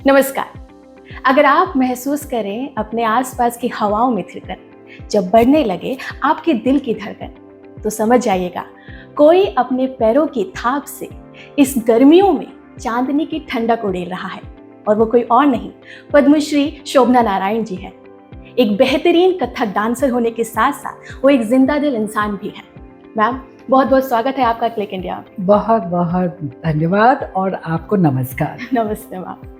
नमस्कार। अगर आप महसूस करें अपने आसपास की हवाओं में थिरकन, जब बढ़ने लगे आपके दिल की धड़कन, तो समझ जाइएगा कोई अपने पैरों की थाप से इस गर्मियों में चांदनी की ठंडक उड़ेल रहा है। और वो कोई और नहीं, पद्मश्री शोभना नारायण जी है। एक बेहतरीन कथक डांसर होने के साथ साथ वो एक जिंदा दिल इंसान भी है। मैम, बहुत बहुत स्वागत है आपका क्लिक इंडिया। बहुत बहुत धन्यवाद और आपको नमस्कार। नमस्ते मैम।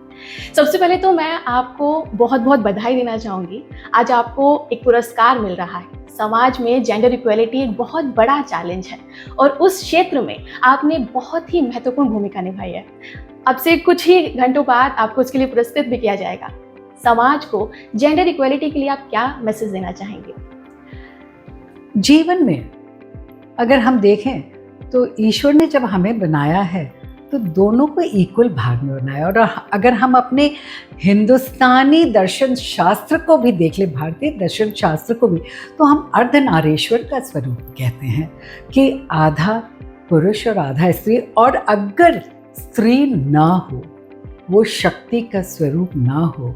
सबसे पहले तो मैं आपको बहुत बहुत बधाई देना चाहूँगी। आज आपको एक पुरस्कार मिल रहा है। समाज में जेंडर इक्वेलिटी एक बहुत बड़ा चैलेंज है और उस क्षेत्र में आपने बहुत ही महत्वपूर्ण भूमिका निभाई है। अब से कुछ ही घंटों बाद आपको उसके लिए पुरस्कृत भी किया जाएगा। समाज को जेंडर इक्वेलिटी के लिए आप क्या मैसेज देना चाहेंगे? जीवन में अगर हम देखें तो ईश्वर ने जब हमें बनाया है तो दोनों को इक्वल भाग में बनाया। और अगर हम अपने हिंदुस्तानी दर्शन शास्त्र को भी देख ले, भारतीय दर्शन शास्त्र को भी, तो हम अर्धनारीश्वर का स्वरूप कहते हैं कि आधा पुरुष और आधा स्त्री। और अगर स्त्री ना हो, वो शक्ति का स्वरूप ना हो,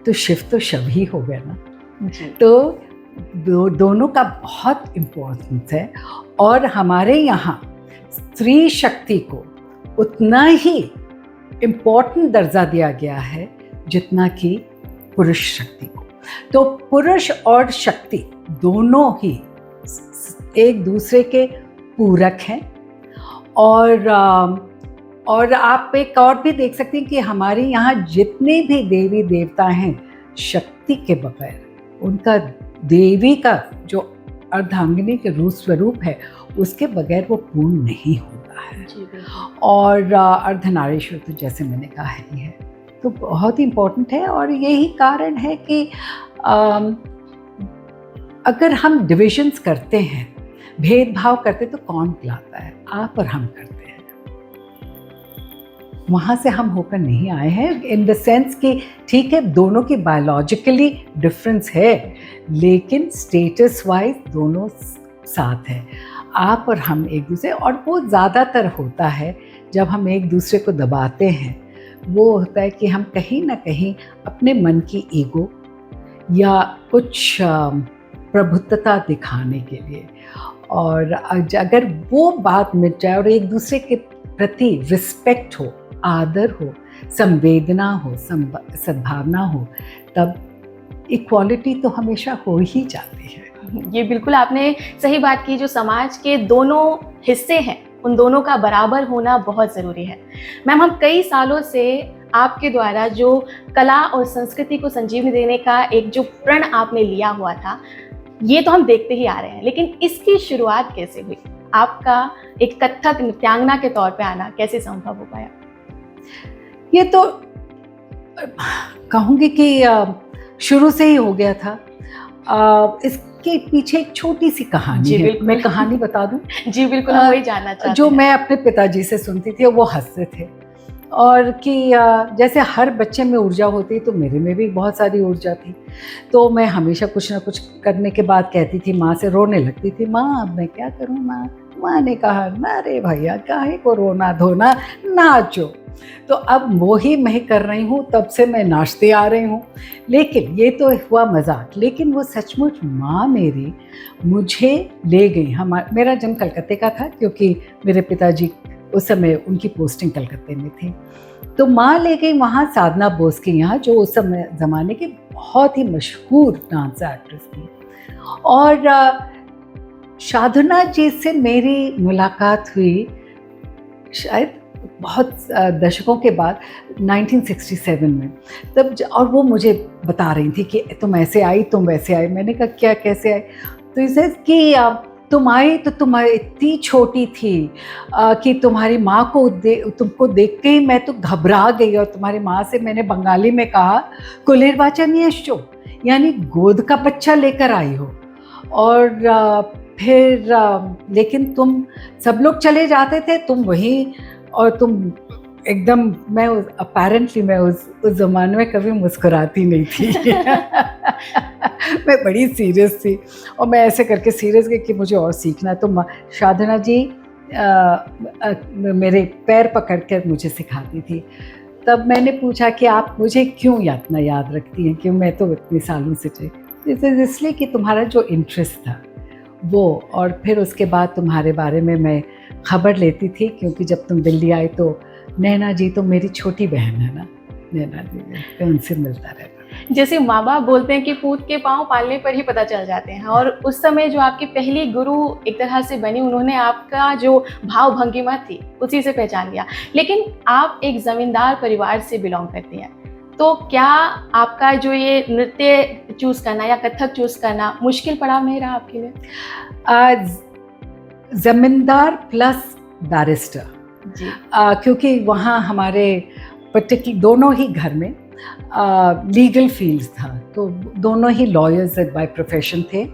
तो शिव तो शव ही हो गया ना। तो दोनों का बहुत इम्पोर्टेंस है। और हमारे यहाँ स्त्री शक्ति को उतना ही इम्पोर्टेंट दर्जा दिया गया है जितना कि पुरुष शक्ति को। तो पुरुष और शक्ति दोनों ही एक दूसरे के पूरक हैं। और आप एक और भी देख सकते हैं कि हमारे यहाँ जितने भी देवी देवता हैं, शक्ति के बगैर, उनका देवी का जो अर्धांगिनी के रूप स्वरूप है, उसके बगैर वो पूर्ण नहीं होता है। और अर्धनारीश्वर तो जैसे मैंने कहा ही है, तो बहुत ही इम्पोर्टेंट है। और यही कारण है कि अगर हम डिविजन्स करते हैं, भेदभाव करते, तो कौन खिलाता है? आप और हम करते हैं। वहाँ से हम होकर नहीं आए हैं, इन द सेंस कि ठीक है, दोनों की बायोलॉजिकली डिफरेंस है, लेकिन स्टेटस वाइज दोनों साथ है। आप और हम एक दूसरे, और वो ज़्यादातर होता है जब हम एक दूसरे को दबाते हैं। वो होता है कि हम कहीं ना कहीं अपने मन की ईगो या कुछ प्रभुत्वता दिखाने के लिए, और अगर वो बात मिट जाए और एक दूसरे के प्रति रिस्पेक्ट हो, आदर हो, संवेदना हो, सद्भावना हो, तब इक्वालिटी तो हमेशा हो ही जाती है। ये बिल्कुल आपने सही बात की। जो समाज के दोनों हिस्से हैं, उन दोनों का बराबर होना बहुत ज़रूरी है। मैम, हम कई सालों से आपके द्वारा जो कला और संस्कृति को संजीवनी देने का एक जो प्रण आपने लिया हुआ था, ये तो हम देखते ही आ रहे हैं, लेकिन इसकी शुरुआत कैसे हुई? आपका एक कथक नृत्यांगना के तौर पे आना कैसे संभव हो पाया? ये तो कहूँगी कि शुरू से ही हो गया था। इसके पीछे एक छोटी सी कहानी है। मैं कहानी बता दूं? जी बिल्कुल, हम वही जानना चाहते हैं। जो मैं अपने पिताजी से सुनती थी, वो हंसते थे, और कि जैसे हर बच्चे में ऊर्जा होती है, तो मेरे में भी बहुत सारी ऊर्जा थी। तो मैं हमेशा कुछ ना कुछ करने के बाद कहती थी, माँ से रोने लगती थी, माँ अब मैं क्या करूँ माँ? माँ ने कहा, ना रे भैया, काहे को रोना धोना, नाचो। तो अब वो ही मैं कर रही हूँ, तब से मैं नाचते आ रही हूँ। लेकिन ये तो हुआ मजाक, लेकिन वो सचमुच माँ मेरी मुझे ले गई। मेरा जन्म कलकत्ते का था, क्योंकि मेरे पिताजी उस समय उनकी पोस्टिंग कलकत्ते में थी। तो माँ ले गई वहाँ साधना बोस के यहाँ, जो उस समय ज़माने की बहुत ही मशहूर डांस एक्ट्रेस थी। और साधना जी से मेरी मुलाकात हुई शायद बहुत दशकों के बाद, 1967 में। तब और वो मुझे बता रही थी कि तुम ऐसे आई, तुम वैसे आई। मैंने कहा क्या, कैसे आई? तो इसे कि तुम आई तो तुम इतनी छोटी थी कि तुम्हारी माँ को तुमको देख के ही मैं तो घबरा गई। और तुम्हारी माँ से मैंने बंगाली में कहा, कुलेरवाचनियश्चो, यानी गोद का बच्चा लेकर आई हो। और फिर लेकिन तुम, सब लोग चले जाते थे, तुम वहीं, और तुम एकदम, मैं अपेरेंटली मैं उस ज़माने में कभी मुस्कुराती नहीं थी। मैं बड़ी सीरियस थी, और मैं ऐसे करके सीरियस गई कि मुझे और सीखना है। तो साधना जी मेरे पैर पकड़ कर मुझे सिखाती थी, तब मैंने पूछा कि आप मुझे क्यों इतना याद रखती हैं, क्यों मैं तो इतने सालों से चाहिए। इसलिए कि तुम्हारा जो इंटरेस्ट था वो, और फिर उसके बाद तुम्हारे बारे में मैं खबर लेती थी, क्योंकि जब तुम दिल्ली आई तो नैना जी तो मेरी छोटी बहन है ना, नैना जी, तो उनसे मिलता रहता। जैसे माँ बाप बोलते हैं कि पूत के पाँव पालने पर ही पता चल जाते हैं, और उस समय जो आपकी पहली गुरु एक तरह से बनी, उन्होंने आपका जो भाव भंगिमा थी उसी से पहचान लिया। लेकिन आप एक जमींदार परिवार से बिलोंग करती हैं, तो क्या आपका जो ये नृत्य चूज करना या कथक चूज करना मुश्किल पड़ाव नहीं रहा आपके लिए? जमींदार प्लस बैरिस्टर जी। क्योंकि वहाँ हमारे दोनों ही घर में लीगल फील्ड था, तो दोनों ही लॉयर्स बाय प्रोफेशन थे,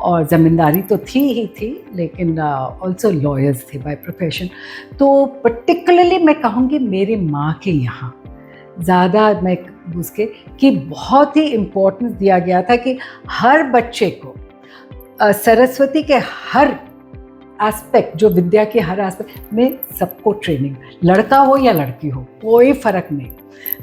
और ज़मींदारी तो ही थी, लेकिन ऑल्सो लॉयर्स थे बाय प्रोफेशन। तो पर्टिकुलरली मैं कहूँगी मेरी माँ के यहाँ ज़्यादा मैं उसके कि बहुत ही इम्पोर्टेंस दिया गया था कि हर बच्चे को सरस्वती के हर एस्पेक्ट, जो विद्या के हर एस्पेक्ट में सबको ट्रेनिंग, लड़का हो या लड़की हो कोई फ़र्क नहीं,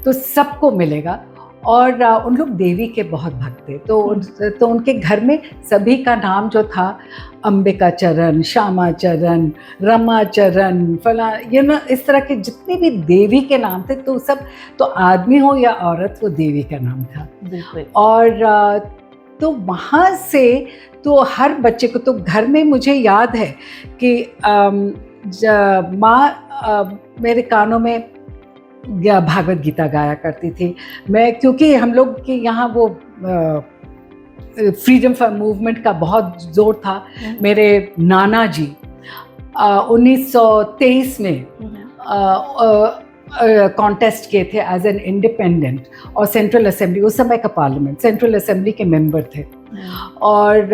तो सबको मिलेगा। और उन लोग देवी के बहुत भक्त थे, तो उनके घर में सभी का नाम जो था, अंबिका चरण, श्यामा चरण, रमा चरण, फला, ये ना, इस तरह के जितने भी देवी के नाम थे, तो सब, तो आदमी हो या औरत, वो देवी का नाम था। बिल्कुल। और तो वहाँ से तो हर बच्चे को, तो घर में मुझे याद है कि माँ मेरे कानों में भागवत गीता गाया करती थी। मैं, क्योंकि हम लोग के यहाँ वो फ्रीडम फॉर मूवमेंट का बहुत जोर था। मेरे नाना जी 1923 में कॉन्टेस्ट किए थे एज एन इंडिपेंडेंट, और सेंट्रल असेंबली, उस समय का पार्लियामेंट, सेंट्रल असेंबली के मेंबर थे। और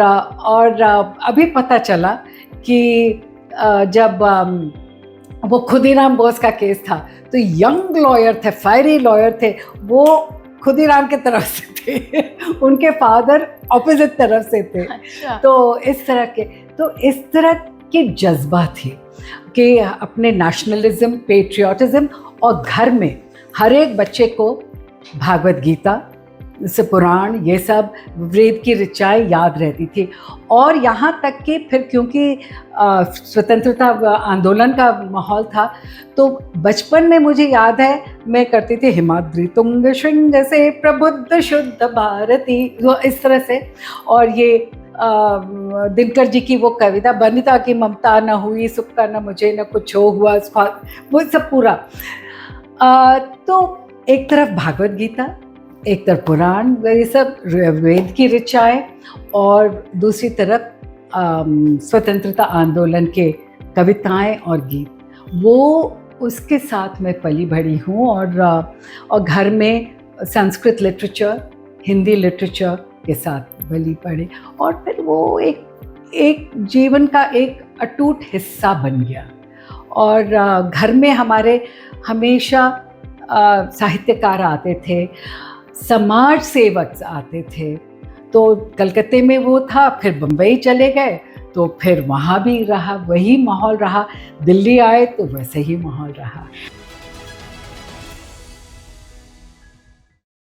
अभी पता चला कि जब वो खुदीराम बोस का केस था, तो यंग लॉयर थे, फायरी लॉयर थे, वो खुदीराम के तरफ से थे, उनके फादर ऑपोजिट तरफ से थे। अच्छा। तो इस तरह की जज्बा थी कि अपने नेशनलिज्म, पेट्रियाटिज्म, और घर में हर एक बच्चे को भागवत गीता से पुराण, ये सब वेद की ऋचाएँ याद रहती थी। और यहाँ तक कि फिर क्योंकि स्वतंत्रता आंदोलन का माहौल था, तो बचपन में मुझे याद है मैं करती थी, हिमाद्री तुंग श्रृंग से प्रबुद्ध शुद्ध भारती, वो इस तरह से। और ये दिनकर जी की वो कविता, बनिता की ममता न हुई, सुख का न मुझे न कुछ हो हुआ, वो सब पूरा। तो एक तरफ भागवत गीता, एक तरफ पुराण, ये सब वेद की ऋचाएँ, और दूसरी तरफ स्वतंत्रता आंदोलन के कविताएं और गीत, वो उसके साथ मैं पली बढ़ी हूँ। और घर में संस्कृत लिटरेचर, हिंदी लिटरेचर के साथ पली पढ़ी, और फिर वो एक जीवन का एक अटूट हिस्सा बन गया। और घर में हमारे हमेशा साहित्यकार आते थे, समाज सेवक आते थे। तो कलकत्ते में वो था, फिर बम्बई चले गए, तो फिर वहाँ भी रहा, वही माहौल रहा। दिल्ली आए तो वैसे ही माहौल रहा।